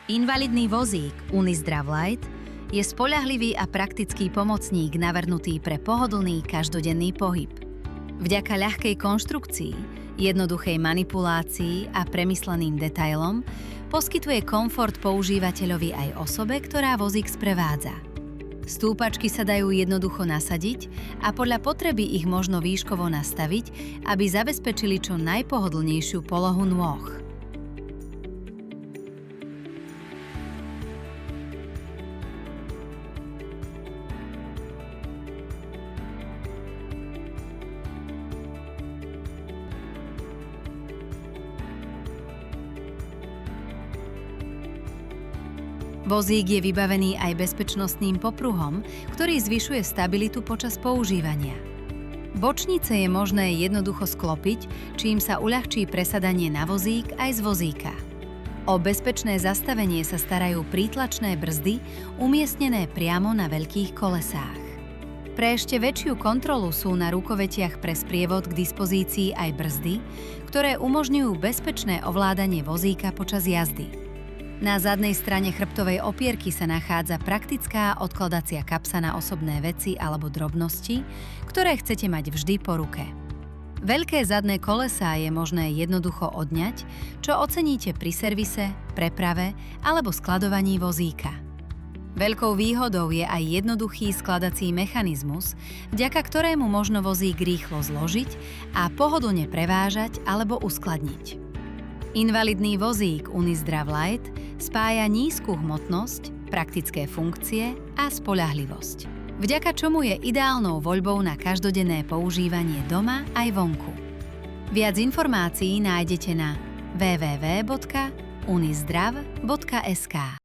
Invalidný vozík Unizdrav Light je spoľahlivý a praktický pomocník navrhnutý pre pohodlný každodenný pohyb. Vďaka ľahkej konštrukcii, jednoduchej manipulácii a premysleným detailom poskytuje komfort používateľovi aj osobe, ktorá vozík sprevádza. Stúpačky sa dajú jednoducho nasadiť a podľa potreby ich možno výškovo nastaviť, aby zabezpečili čo najpohodlnejšiu polohu nôh. Vozík je vybavený aj bezpečnostným popruhom, ktorý zvyšuje stabilitu počas používania. Bočnice je možné jednoducho sklopiť, čím sa uľahčí presadanie na vozík aj z vozíka. O bezpečné zastavenie sa starajú prítlačné brzdy umiestnené priamo na veľkých kolesách. Pre ešte väčšiu kontrolu sú na rukovetiach pre sprievod k dispozícii aj brzdy, ktoré umožňujú bezpečné ovládanie vozíka počas jazdy. Na zadnej strane chrbtovej opierky sa nachádza praktická odkladacia kapsa na osobné veci alebo drobnosti, ktoré chcete mať vždy po ruke. Veľké zadné kolesá je možné jednoducho odňať, čo oceníte pri servise, preprave alebo skladovaní vozíka. Veľkou výhodou je aj jednoduchý skladací mechanizmus, vďaka ktorému možno vozík rýchlo zložiť a pohodlne prevážať alebo uskladniť. Invalidný vozík Unizdrav Light spája nízku hmotnosť, praktické funkcie a spoľahlivosť, vďaka čomu je ideálnou voľbou na každodenné používanie doma aj vonku. Viac informácií nájdete na www.unizdrav.sk.